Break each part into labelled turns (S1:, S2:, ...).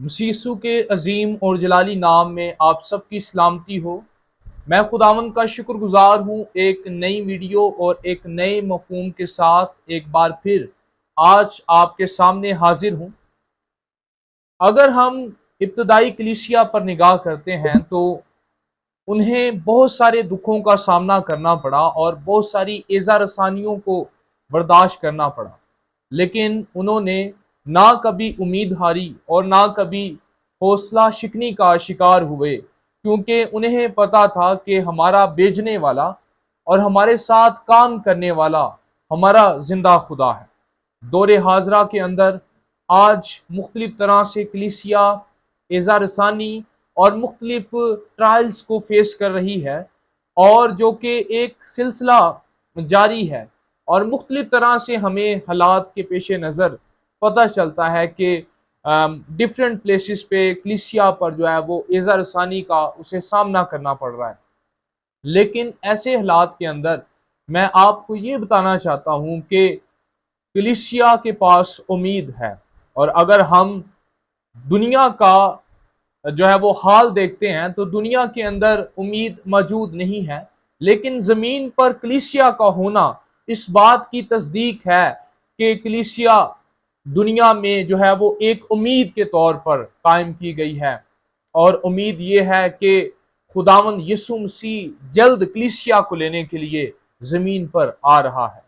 S1: مسیح یسوع کے عظیم اور جلالی نام میں آپ سب کی سلامتی ہو۔ میں خداوند کا شکر گزار ہوں ایک نئی ویڈیو اور ایک نئے مفہوم کے ساتھ ایک بار پھر آج آپ کے سامنے حاضر ہوں۔ اگر ہم ابتدائی کلیسیا پر نگاہ کرتے ہیں تو انہیں بہت سارے دکھوں کا سامنا کرنا پڑا اور بہت ساری ایذا رسانیوں کو برداشت کرنا پڑا، لیکن انہوں نے نہ کبھی امید ہاری اور نہ کبھی حوصلہ شکنی کا شکار ہوئے، کیونکہ انہیں پتا تھا کہ ہمارا بھیجنے والا اور ہمارے ساتھ کام کرنے والا ہمارا زندہ خدا ہے۔ دور حاضرہ کے اندر آج مختلف طرح سے کلیسیا ایذا رسانی اور مختلف ٹرائلز کو فیس کر رہی ہے، اور جو کہ ایک سلسلہ جاری ہے، اور مختلف طرح سے ہمیں حالات کے پیش نظر پتہ چلتا ہے کہ ڈیفرنٹ پلیسز پہ کلیسیا پر جو ہے وہ ایذا رسانی کا اسے سامنا کرنا پڑ رہا ہے۔ لیکن ایسے حالات کے اندر میں آپ کو یہ بتانا چاہتا ہوں کہ کلیسیا کے پاس امید ہے، اور اگر ہم دنیا کا جو ہے وہ حال دیکھتے ہیں تو دنیا کے اندر امید موجود نہیں ہے، لیکن زمین پر کلیسیا کا ہونا اس بات کی تصدیق ہے کہ کلیسیا دنیا میں جو ہے وہ ایک امید کے طور پر قائم کی گئی ہے، اور امید یہ ہے کہ خداوند یسوع مسیح جلد کلیسیا کو لینے کے لیے زمین پر آ رہا ہے۔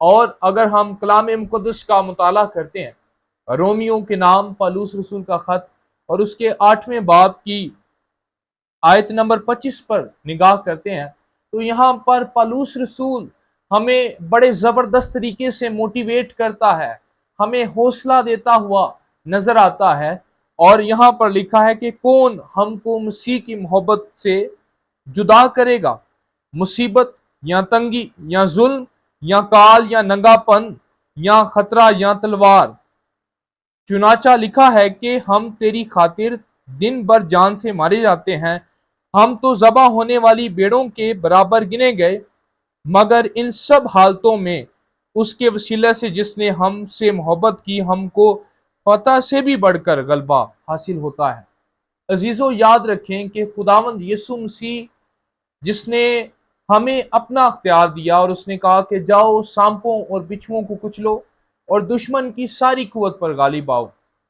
S1: اور اگر ہم کلام مقدس کا مطالعہ کرتے ہیں، رومیوں کے نام پالوس رسول کا خط اور اس کے 8ویں باب کی آیت نمبر 25 پر نگاہ کرتے ہیں، تو یہاں پر پالوس رسول ہمیں بڑے زبردست طریقے سے موٹیویٹ کرتا ہے، ہمیں حوصلہ دیتا ہوا نظر آتا ہے، اور یہاں پر لکھا ہے کہ کون ہم کو مسیح کی محبت سے جدا کرے گا؟ مصیبت یا تنگی یا ظلم یا کال یا ننگا پن یا خطرہ یا تلوار؟ چنانچہ لکھا ہے کہ ہم تیری خاطر دن بھر جان سے مارے جاتے ہیں، ہم تو ذبح ہونے والی بھیڑوں کے برابر گنے گئے، مگر ان سب حالتوں میں اس کے وسیلے سے جس نے ہم سے محبت کی ہم کو فتح سے بھی بڑھ کر غلبہ حاصل ہوتا ہے۔ عزیزو، یاد رکھیں کہ خداوند یسوع مسیح جس نے ہمیں اپنا اختیار دیا اور اس نے کہا کہ جاؤ سانپوں اور بچھوؤں کو کچلو اور دشمن کی ساری قوت پر غالب آؤ،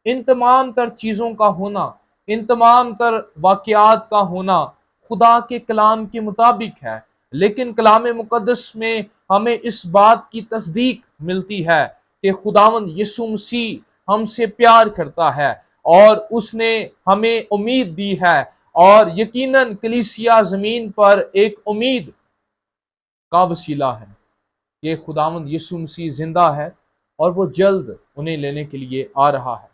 S1: ان تمام تر چیزوں کا ہونا، ان تمام تر واقعات کا ہونا خدا کے کلام کے مطابق ہے، لیکن کلام مقدس میں ہمیں اس بات کی تصدیق ملتی ہے کہ خداوند یسوع مسیح ہم سے پیار کرتا ہے اور اس نے ہمیں امید دی ہے، اور یقیناً کلیسیا زمین پر ایک امید کا وسیلہ ہے کہ خداوند یسوع مسیح زندہ ہے اور وہ جلد انہیں لینے کے لیے آ رہا ہے۔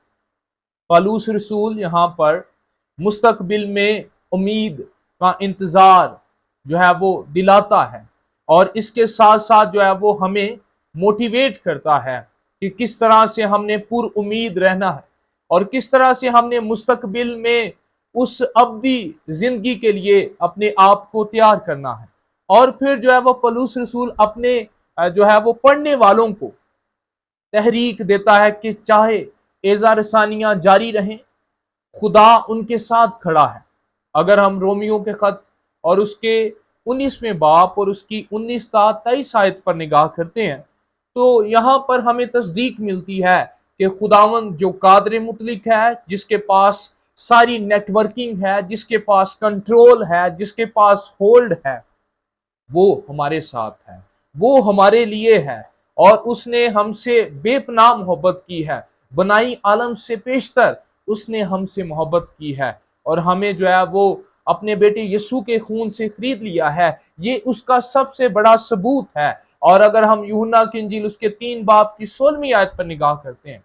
S1: پالوس رسول یہاں پر مستقبل میں امید کا انتظار جو ہے وہ دلاتا ہے، اور اس کے ساتھ ساتھ جو ہے وہ ہمیں موٹیویٹ کرتا ہے کہ کس طرح سے ہم نے پر امید رہنا ہے، اور کس طرح سے ہم نے مستقبل میں اس ابدی زندگی کے لیے اپنے آپ کو تیار کرنا ہے۔ اور پھر جو ہے وہ پالوس رسول اپنے جو ہے وہ پڑھنے والوں کو تحریک دیتا ہے کہ چاہے ایذا رسانیاں جاری رہیں، خدا ان کے ساتھ کھڑا ہے۔ اگر ہم رومیوں کے خط اور اس کے 19ویں باب اور اس کی 19 تا 23 آیت پر نگاہ کرتے ہیں، تو یہاں پر ہمیں تصدیق ملتی ہے کہ خداوند جو قادر مطلق ہے، جس کے پاس ساری نیٹ ورکنگ ہے، جس کے پاس کنٹرول ہے، جس کے پاس ہولڈ ہے، وہ ہمارے ساتھ ہے، وہ ہمارے لیے ہے، اور اس نے ہم سے بے پناہ محبت کی ہے، بنائی عالم سے پیشتر اس نے ہم سے محبت کی ہے، اور ہمیں جو ہے وہ اپنے بیٹے یسوع کے خون سے خرید لیا ہے۔ یہ اس کا سب سے بڑا ثبوت ہے۔ اور اگر ہم یوحنا کی انجیل اس کے 3 باب کی 16ویں آیت پر نگاہ کرتے ہیں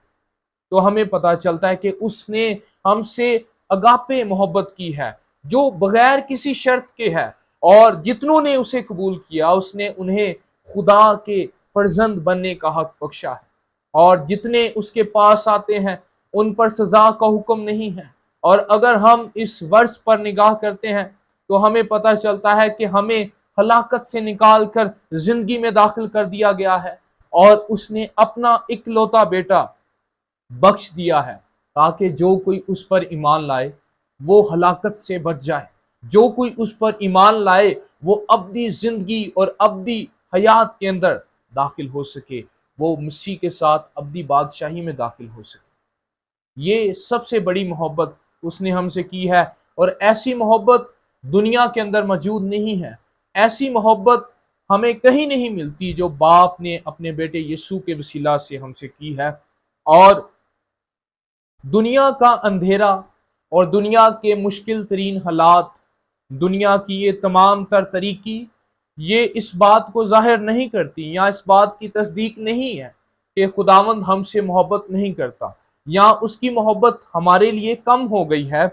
S1: تو ہمیں پتا چلتا ہے کہ اس نے ہم سے اگاپے محبت کی ہے، جو بغیر کسی شرط کے ہے، اور جتنوں نے اسے قبول کیا اس نے انہیں خدا کے فرزند بننے کا حق بخشا ہے، اور جتنے اس کے پاس آتے ہیں ان پر سزا کا حکم نہیں ہے۔ اور اگر ہم اس ورس پر نگاہ کرتے ہیں تو ہمیں پتا چلتا ہے کہ ہمیں ہلاکت سے نکال کر زندگی میں داخل کر دیا گیا ہے، اور اس نے اپنا اکلوتا بیٹا بخش دیا ہے، تاکہ جو کوئی اس پر ایمان لائے وہ ہلاکت سے بچ جائے، جو کوئی اس پر ایمان لائے وہ ابدی زندگی اور ابدی حیات کے اندر داخل ہو سکے، وہ مسیح کے ساتھ ابدی بادشاہی میں داخل ہو سکے۔ یہ سب سے بڑی محبت اس نے ہم سے کی ہے، اور ایسی محبت دنیا کے اندر موجود نہیں ہے، ایسی محبت ہمیں کہیں نہیں ملتی جو باپ نے اپنے بیٹے یسوع کے وسیلہ سے ہم سے کی ہے۔ اور دنیا کا اندھیرا اور دنیا کے مشکل ترین حالات، دنیا کی یہ تمام تر طریقی، یہ اس بات کو ظاہر نہیں کرتی یا اس بات کی تصدیق نہیں ہے کہ خداوند ہم سے محبت نہیں کرتا یا اس کی محبت ہمارے لیے کم ہو گئی ہے،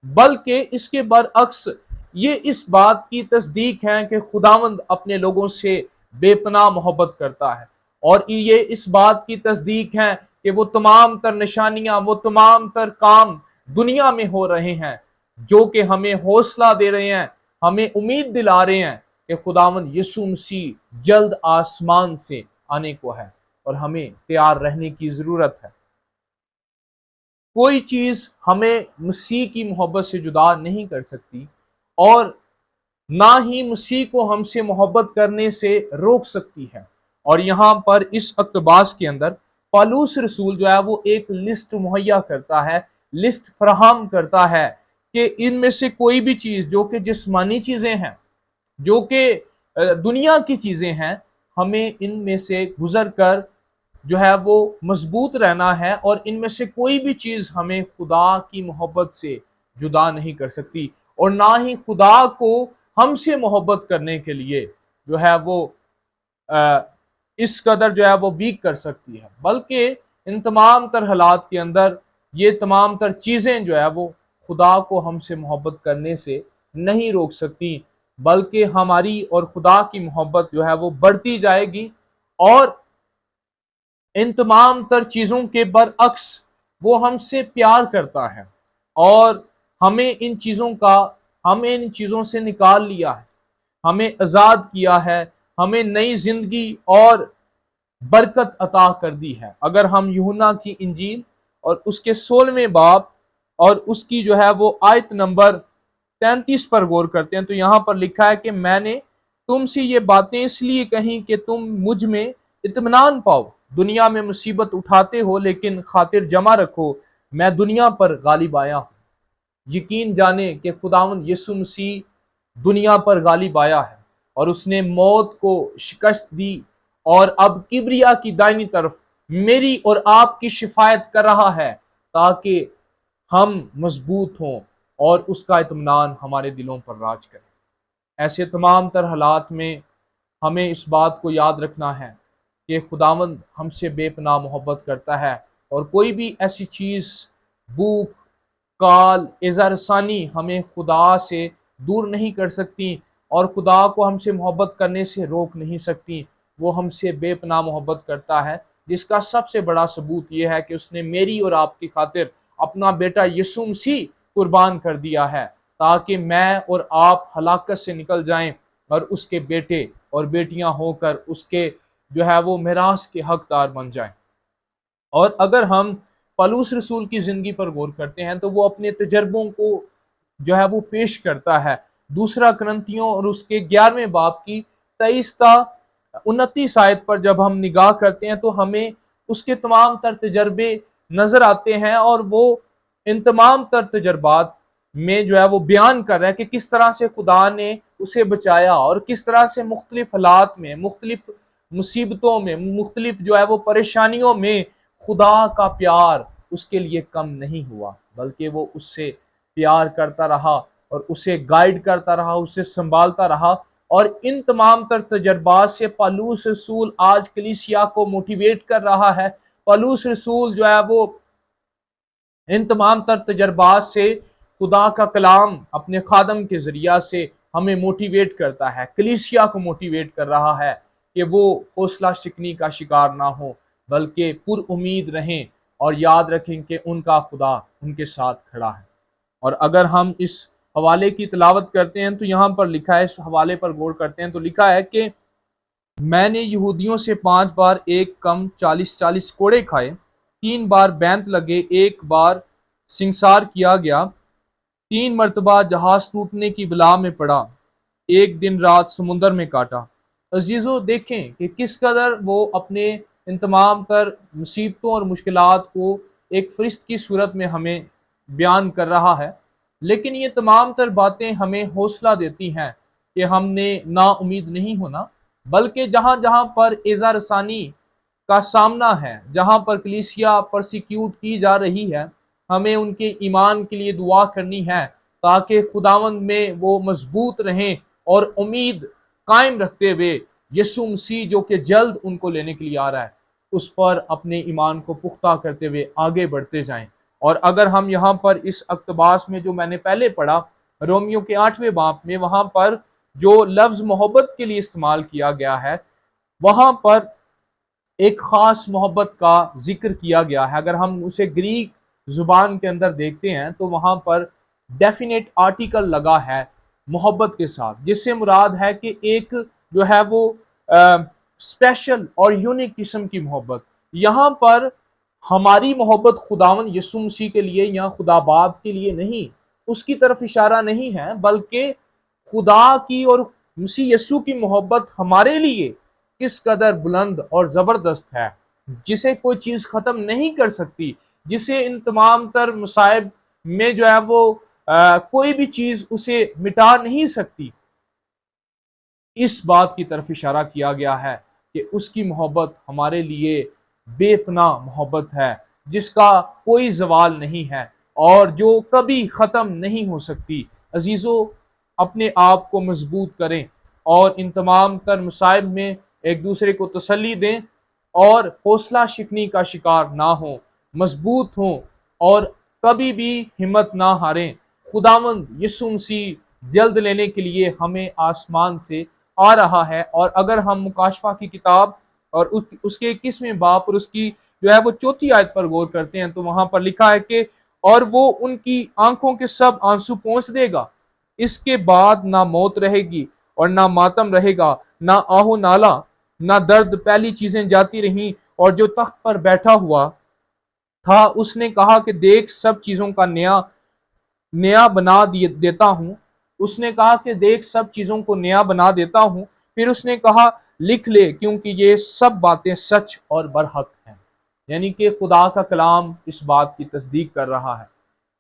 S1: بلکہ اس کے برعکس یہ اس بات کی تصدیق ہے کہ خداوند اپنے لوگوں سے بے پناہ محبت کرتا ہے، اور یہ اس بات کی تصدیق ہے کہ وہ تمام تر نشانیاں، وہ تمام تر کام دنیا میں ہو رہے ہیں جو کہ ہمیں حوصلہ دے رہے ہیں، ہمیں امید دلا رہے ہیں کہ خداوند یسوع مسیح جلد آسمان سے آنے کو ہے اور ہمیں تیار رہنے کی ضرورت ہے۔ کوئی چیز ہمیں مسیح کی محبت سے جدا نہیں کر سکتی، اور نہ ہی مسیح کو ہم سے محبت کرنے سے روک سکتی ہے۔ اور یہاں پر اس اقتباس کے اندر پالوس رسول جو ہے وہ ایک لسٹ مہیا کرتا ہے، لسٹ فراہم کرتا ہے کہ ان میں سے کوئی بھی چیز جو کہ جسمانی چیزیں ہیں، جو کہ دنیا کی چیزیں ہیں، ہمیں ان میں سے گزر کر جو ہے وہ مضبوط رہنا ہے، اور ان میں سے کوئی بھی چیز ہمیں خدا کی محبت سے جدا نہیں کر سکتی، اور نہ ہی خدا کو ہم سے محبت کرنے کے لیے جو ہے وہ اس قدر جو ہے وہ ویک کر سکتی ہے، بلکہ ان تمام تر حالات کے اندر یہ تمام تر چیزیں جو ہے وہ خدا کو ہم سے محبت کرنے سے نہیں روک سکتی، بلکہ ہماری اور خدا کی محبت جو ہے وہ بڑھتی جائے گی، اور ان تمام تر چیزوں کے برعکس وہ ہم سے پیار کرتا ہے، اور ہمیں ان چیزوں سے نکال لیا ہے، ہمیں آزاد کیا ہے، ہمیں نئی زندگی اور برکت عطا کر دی ہے۔ اگر ہم یوحنا کی انجیل اور اس کے 16ویں باب اور اس کی جو ہے وہ آیت نمبر 33 پر غور کرتے ہیں تو یہاں پر لکھا ہے کہ میں نے تم سے یہ باتیں اس لیے کہیں کہ تم مجھ میں اطمینان پاؤ، دنیا میں مصیبت اٹھاتے ہو لیکن خاطر جمع رکھو، میں دنیا پر غالب آیا ہوں۔ یقین جانے کہ خداوند یسوع مسیح دنیا پر غالب آیا ہے، اور اس نے موت کو شکست دی، اور اب کبریا کی دائنی طرف میری اور آپ کی شفاعت کر رہا ہے تاکہ ہم مضبوط ہوں اور اس کا اطمینان ہمارے دلوں پر راج کرے۔ ایسے تمام تر حالات میں ہمیں اس بات کو یاد رکھنا ہے کہ خداوند ہم سے بے پناہ محبت کرتا ہے، اور کوئی بھی ایسی چیز، بھوک، کال، ایذا رسانی ہمیں خدا سے دور نہیں کر سکتی، اور خدا کو ہم سے محبت کرنے سے روک نہیں سکتی۔ وہ ہم سے بے پناہ محبت کرتا ہے، جس کا سب سے بڑا ثبوت یہ ہے کہ اس نے میری اور آپ کی خاطر اپنا بیٹا یسوع مسیح قربان کر دیا ہے، تاکہ میں اور آپ ہلاکت سے نکل جائیں اور اس کے بیٹے اور بیٹیاں ہو کر اس کے جو ہے وہ میراث کے حقدار بن جائیں۔ اور اگر ہم پالوس رسول کی زندگی پر غور کرتے ہیں تو وہ اپنے تجربوں کو جو ہے وہ پیش کرتا ہے۔ دوسرا کرنتھیوں اور اس کے 11ویں باب کی 23 تا 29 آیت پر جب ہم نگاہ کرتے ہیں تو ہمیں اس کے تمام تر تجربے نظر آتے ہیں، اور وہ ان تمام تر تجربات میں جو ہے وہ بیان کر رہا ہے کہ کس طرح سے خدا نے اسے بچایا، اور کس طرح سے مختلف حالات میں، مختلف مصیبتوں میں، مختلف جو ہے وہ پریشانیوں میں خدا کا پیار اس کے لیے کم نہیں ہوا، بلکہ وہ اس سے پیار کرتا رہا اور اسے گائیڈ کرتا رہا، اسے سنبھالتا رہا۔ اور ان تمام تر تجربات سے پالوس رسول آج کلیسیا کو موٹیویٹ کر رہا ہے۔ پالوس رسول جو ہے وہ ان تمام تر تجربات سے خدا کا کلام اپنے خادم کے ذریعہ سے ہمیں موٹیویٹ کرتا ہے، کلیسیا کو موٹیویٹ کر رہا ہے کہ وہ حوصلہ شکنی کا شکار نہ ہو، بلکہ پر امید رہیں اور یاد رکھیں کہ ان کا خدا ان کے ساتھ کھڑا ہے۔ اور اگر ہم اس حوالے کی تلاوت کرتے ہیں تو یہاں پر لکھا ہے، اس حوالے پر غور کرتے ہیں تو لکھا ہے کہ میں نے یہودیوں سے 5 بار ایک کم 40 کوڑے کھائے، 3 بار بینت لگے، 1 بار سنسار کیا گیا، 3 مرتبہ جہاز ٹوٹنے کی بلا میں پڑا، 1 دن رات سمندر میں کاٹا۔ عزیزو دیکھیں کہ کس قدر وہ اپنے ان تمام تر مصیبتوں اور مشکلات کو ایک فرشت کی صورت میں ہمیں بیان کر رہا ہے، لیکن یہ تمام تر باتیں ہمیں حوصلہ دیتی ہیں کہ ہم نے نا امید نہیں ہونا، بلکہ جہاں جہاں پر ایذا رسانی کا سامنا ہے، جہاں پر کلیسیا پرسیکیوٹ کی جا رہی ہے، ہمیں ان کے ایمان کے لیے دعا کرنی ہے تاکہ خداوند میں وہ مضبوط رہیں اور امید قائم رکھتے ہوئے یسوع مسیح جو کہ جلد ان کو لینے کے لیے آ رہا ہے، اس پر اپنے ایمان کو پختہ کرتے ہوئے آگے بڑھتے جائیں۔ اور اگر ہم یہاں پر اس اقتباس میں جو میں نے پہلے پڑھا رومیو کے 8ویں باب میں، وہاں پر جو لفظ محبت کے لیے استعمال کیا گیا ہے، وہاں پر ایک خاص محبت کا ذکر کیا گیا ہے۔ اگر ہم اسے گریک زبان کے اندر دیکھتے ہیں تو وہاں پر ڈیفینیٹ آرٹیکل لگا ہے محبت کے ساتھ، جس سے مراد ہے کہ ایک جو ہے وہ اسپیشل اور یونیک قسم کی محبت۔ یہاں پر ہماری محبت خداوند یسوع مسیح کے لیے یا خدا باپ کے لیے نہیں، اس کی طرف اشارہ نہیں ہے، بلکہ خدا کی اور مسیح یسوع کی محبت ہمارے لیے کس قدر بلند اور زبردست ہے، جسے کوئی چیز ختم نہیں کر سکتی، جسے ان تمام تر مصائب میں جو ہے وہ کوئی بھی چیز اسے مٹا نہیں سکتی۔ اس بات کی طرف اشارہ کیا گیا ہے کہ اس کی محبت ہمارے لیے بے پناہ محبت ہے، جس کا کوئی زوال نہیں ہے اور جو کبھی ختم نہیں ہو سکتی۔ عزیزو، اپنے آپ کو مضبوط کریں اور ان تمام تر مصائب میں ایک دوسرے کو تسلی دیں اور حوصلہ شکنی کا شکار نہ ہوں، مضبوط ہوں اور کبھی بھی ہمت نہ ہاریں۔ خداوند یسوع مسیح جلد لینے کے لیے ہمیں آسمان سے آ رہا ہے، اور اگر ہم مکاشفہ کی کتاب اور اس کے 21ویں باب اور اس کی جو ہے وہ 4تھی آیت پر غور کرتے ہیں تو وہاں پر لکھا ہے کہ اور وہ ان کی آنکھوں کے سب آنسو پونچھ دے گا، اس کے بعد نہ موت رہے گی اور نہ ماتم رہے گا، نہ آہ و نالہ، نہ درد۔ پہلی چیزیں جاتی رہیں، اور جو تخت پر بیٹھا ہوا تھا اس نے کہا کہ دیکھ سب چیزوں کا نیا بنا دیتا ہوں۔ اس نے کہا کہ دیکھ سب چیزوں کو نیا بنا دیتا ہوں۔ پھر اس نے کہا لکھ لے کیونکہ یہ سب باتیں سچ اور برحق ہیں۔ یعنی کہ خدا کا کلام اس بات کی تصدیق کر رہا ہے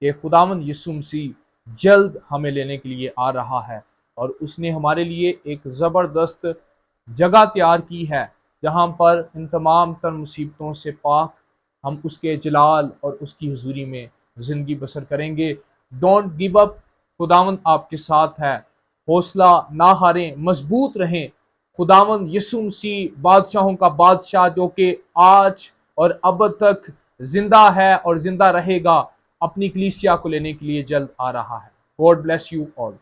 S1: کہ خداوند یسوع مسیح جلد ہمیں لینے کے لیے آ رہا ہے، اور اس نے ہمارے لیے ایک زبردست جگہ تیار کی ہے جہاں پر ان تمام تر مصیبتوں سے پاک ہم اس کے جلال اور اس کی حضوری میں زندگی بسر کریں گے۔ ڈونٹ گیو اپ، خداوند آپ کے ساتھ ہے، حوصلہ نہ ہاریں، مضبوط رہیں۔ خداوند یسوع مسیح بادشاہوں کا بادشاہ جو کہ آج اور اب تک زندہ ہے اور زندہ رہے گا، اپنی کلیسیا کو لینے کے لیے جلد آ رہا ہے۔ God bless you all.